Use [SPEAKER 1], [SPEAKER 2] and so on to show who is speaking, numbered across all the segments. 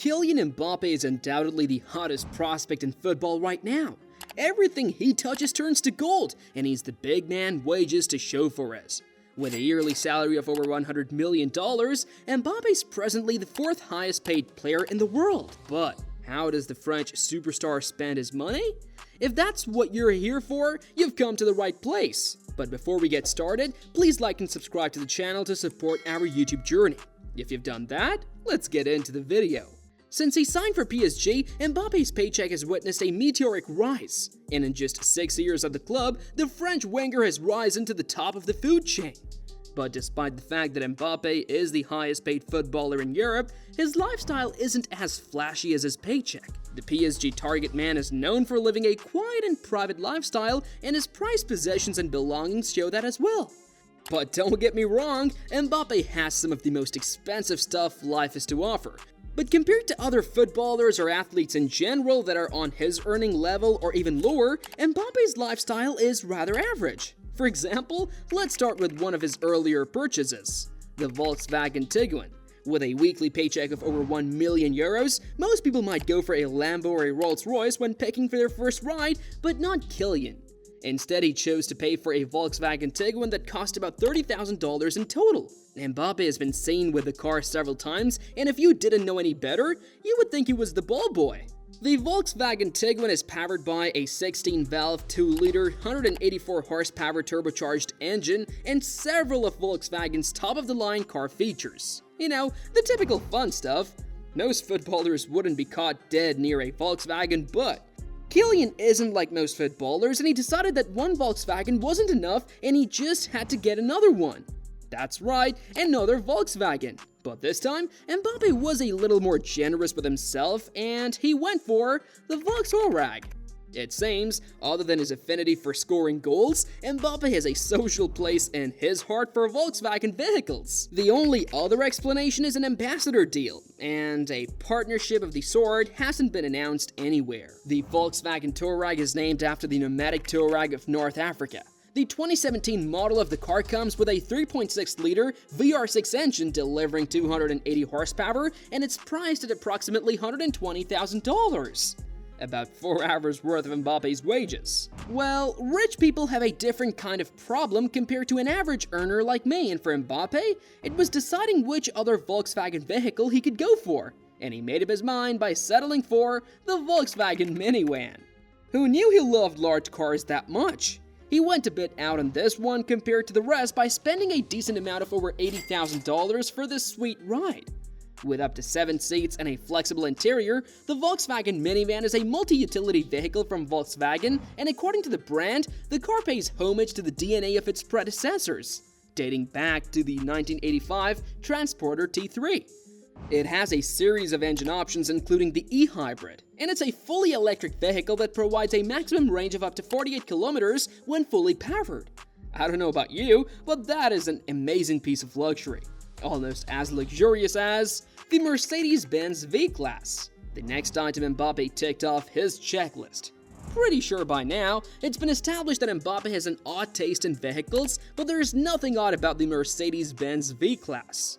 [SPEAKER 1] Kylian Mbappe is undoubtedly the hottest prospect in football right now. Everything he touches turns to gold, and he's the big man wages to show for it. With a yearly salary of over $100 million, Mbappe's presently the fourth highest paid player in the world. But how does the French superstar spend his money? If that's what you're here for, you've come to the right place. But before we get started, please like and subscribe to the channel to support our YouTube journey. If you've done that, let's get into the video. Since he signed for PSG, Mbappe's paycheck has witnessed a meteoric rise. And in just 6 years at the club, the French winger has risen to the top of the food chain. But despite the fact that Mbappe is the highest paid footballer in Europe, his lifestyle isn't as flashy as his paycheck. The PSG target man is known for living a quiet and private lifestyle, and his prized possessions and belongings show that as well. But don't get me wrong, Mbappe has some of the most expensive stuff life has to offer. But compared to other footballers or athletes in general that are on his earning level or even lower, Mbappe's lifestyle is rather average. For example, let's start with one of his earlier purchases, the Volkswagen Tiguan. With a weekly paycheck of over 1 million euros, most people might go for a Lambo or a Rolls-Royce when picking for their first ride, but not Kylian. Instead, he chose to pay for a Volkswagen Tiguan that cost about $30,000 in total. Mbappe has been seen with the car several times, and if you didn't know any better, you would think he was the ball boy. The Volkswagen Tiguan is powered by a 16-valve, 2-liter, 184 horsepower turbocharged engine and several of Volkswagen's top-of-the-line car features. You know, the typical fun stuff. Most footballers wouldn't be caught dead near a Volkswagen, but Kylian isn't like most footballers, and he decided that one Volkswagen wasn't enough and he just had to get another one. That's right, another Volkswagen. But this time, Mbappe was a little more generous with himself, and he went for the Volkswagen. It seems, other than his affinity for scoring goals, Mbappe has a social place in his heart for Volkswagen vehicles. The only other explanation is an ambassador deal, and a partnership of the sort hasn't been announced anywhere. The Volkswagen Touareg is named after the nomadic Touareg of North Africa. The 2017 model of the car comes with a 3.6-liter VR6 engine delivering 280 horsepower, and it's priced at approximately $120,000. About 4 hours worth of Mbappe's wages. Well, rich people have a different kind of problem compared to an average earner like me, and for Mbappe, it was deciding which other Volkswagen vehicle he could go for, and he made up his mind by settling for the Volkswagen minivan. Who knew he loved large cars that much? He went a bit out on this one compared to the rest by spending a decent amount of over $80,000 for this sweet ride. With up to 7 seats and a flexible interior, the Volkswagen minivan is a multi-utility vehicle from Volkswagen, and according to the brand, the car pays homage to the DNA of its predecessors, dating back to the 1985 Transporter T3. It has a series of engine options including the e-hybrid, and it's a fully electric vehicle that provides a maximum range of up to 48 kilometers when fully powered. I don't know about you, but that is an amazing piece of luxury. Almost as luxurious as the Mercedes-Benz V-Class. The next item Mbappe ticked off his checklist. Pretty sure by now, it's been established that Mbappe has an odd taste in vehicles, but there's nothing odd about the Mercedes-Benz V-Class.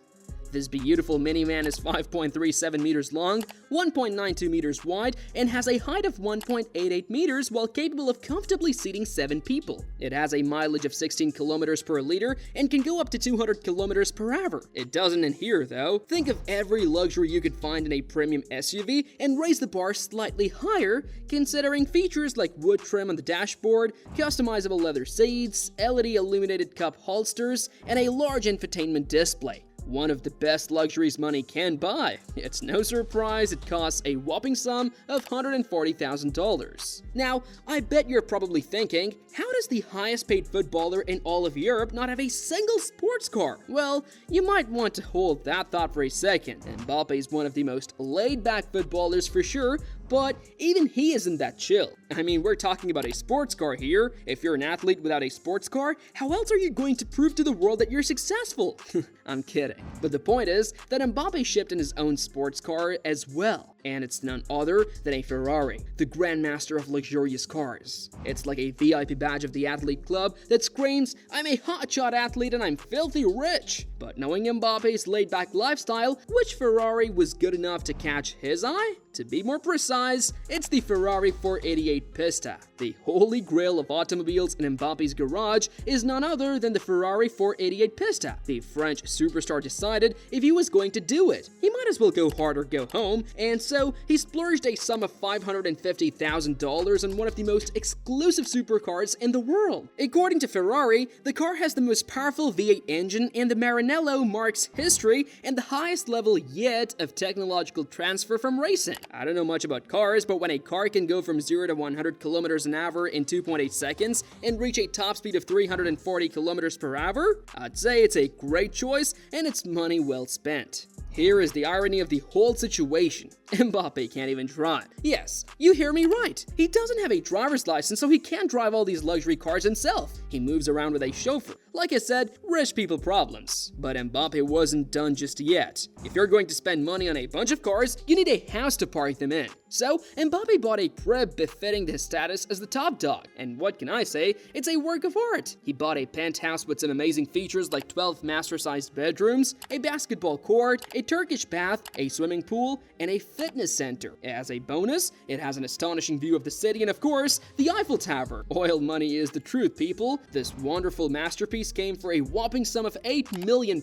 [SPEAKER 1] This beautiful minivan is 5.37 meters long, 1.92 meters wide, and has a height of 1.88 meters while capable of comfortably seating 7 people. It has a mileage of 16 kilometers per liter and can go up to 200 kilometers per hour. It doesn't end here though. Think of every luxury you could find in a premium SUV and raise the bar slightly higher, considering features like wood trim on the dashboard, customizable leather seats, LED illuminated cup holsters, and a large infotainment display. One of the best luxuries money can buy. It's no surprise it costs a whopping sum of $140,000. Now, I bet you're probably thinking, how does the highest paid footballer in all of Europe not have a single sports car? Well, you might want to hold that thought for a second. Mbappe is one of the most laid-back footballers for sure, But even he isn't that chill. I mean, we're talking about a sports car here. If you're an athlete without a sports car, how else are you going to prove to the world that you're successful? I'm kidding. But the point is that Mbappe shipped in his own sports car as well. And it's none other than a Ferrari, the grandmaster of luxurious cars. It's like a VIP badge of the athlete club that screams, "I'm a hotshot athlete and I'm filthy rich." But knowing Mbappe's laid-back lifestyle, which Ferrari was good enough to catch his eye? To be more precise, it's the Ferrari 488 Pista. The holy grail of automobiles in Mbappe's garage is none other than the Ferrari 488 Pista. The French superstar decided if he was going to do it, he might as well go hard or go home, and so he splurged a sum of $550,000 on one of the most exclusive supercars in the world. According to Ferrari, the car has the most powerful V8 engine in the Maranello marque's history and the highest level yet of technological transfer from racing. I don't know much about cars, but when a car can go from 0 to 100 kilometers an hour in 2.8 seconds and reach a top speed of 340 kilometers per hour, I'd say it's a great choice and it's money well spent. Here is the irony of the whole situation. Mbappe can't even drive. Yes, you hear me right. He doesn't have a driver's license, so he can't drive all these luxury cars himself. He moves around with a chauffeur. Like I said, rich people problems. But Mbappe wasn't done just yet. If you're going to spend money on a bunch of cars, you need a house to park them in. So, Mbappe bought a crib befitting his status as the top dog. And what can I say? It's a work of art. He bought a penthouse with some amazing features like 12 master-sized bedrooms, a basketball court, a Turkish bath, a swimming pool, and a fitness center. As a bonus, it has an astonishing view of the city and, of course, the Eiffel Tower. Oil money is the truth, people. This wonderful masterpiece came for a whopping sum of £8 million,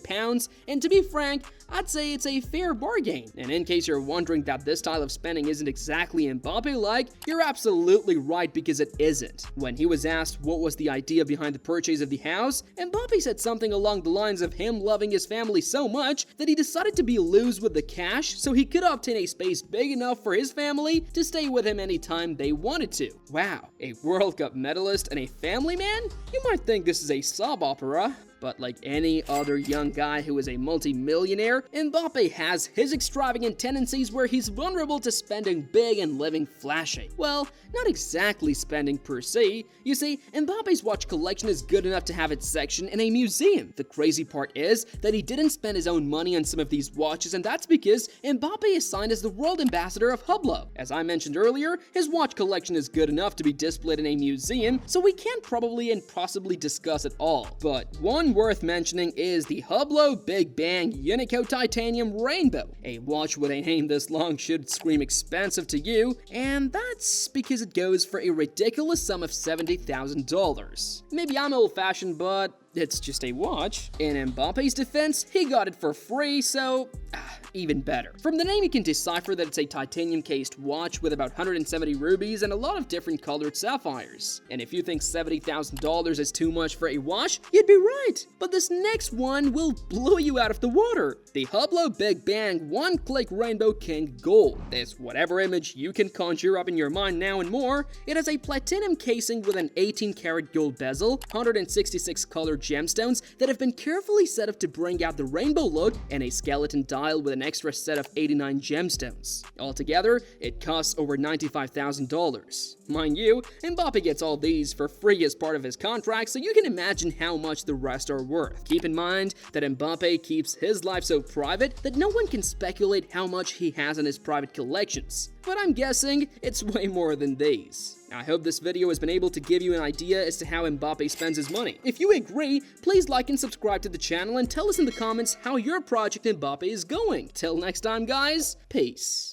[SPEAKER 1] and to be frank, I'd say it's a fair bargain. And in case you're wondering that this style of spending isn't exactly Mbappe-like, you're absolutely right because it isn't. When he was asked what was the idea behind the purchase of the house, Mbappe said something along the lines of him loving his family so much that he decided to be loose with the cash so he could obtain a space big enough for his family to stay with him anytime they wanted to. Wow, a World Cup medalist and a family man? You might think this is a soap opera. But like any other young guy who is a multi-millionaire, Mbappe has his extravagant tendencies where he's vulnerable to spending big and living flashy. Well, not exactly spending per se. You see, Mbappe's watch collection is good enough to have its section in a museum. The crazy part is that he didn't spend his own money on some of these watches, and that's because Mbappe is signed as the world ambassador of Hublot. As I mentioned earlier, his watch collection is good enough to be displayed in a museum, so we can't probably and possibly discuss it all. But one worth mentioning is the Hublot Big Bang Unico Titanium Rainbow. A watch with a name this long should scream expensive to you, and that's because it goes for a ridiculous sum of $70,000. Maybe I'm old-fashioned, but it's just a watch. In Mbappe's defense, he got it for free, so even better. From the name you can decipher that it's a titanium-cased watch with about 170 rubies and a lot of different colored sapphires. And if you think $70,000 is too much for a watch, you'd be right. But this next one will blow you out of the water. The Hublot Big Bang One-Click Rainbow King Gold. This whatever image you can conjure up in your mind now and more. It has a platinum casing with an 18-karat gold bezel, 166 colored gemstones that have been carefully set up to bring out the rainbow look, and a skeleton dial with an extra set of 89 gemstones. Altogether, it costs over $95,000. Mind you, Mbappe gets all these for free as part of his contract, so you can imagine how much the rest are worth. Keep in mind that Mbappe keeps his life so private that no one can speculate how much he has in his private collections. But I'm guessing it's way more than these. I hope this video has been able to give you an idea as to how Mbappe spends his money. If you agree, please like and subscribe to the channel and tell us in the comments how your project Mbappe is going. Till next time, guys, peace.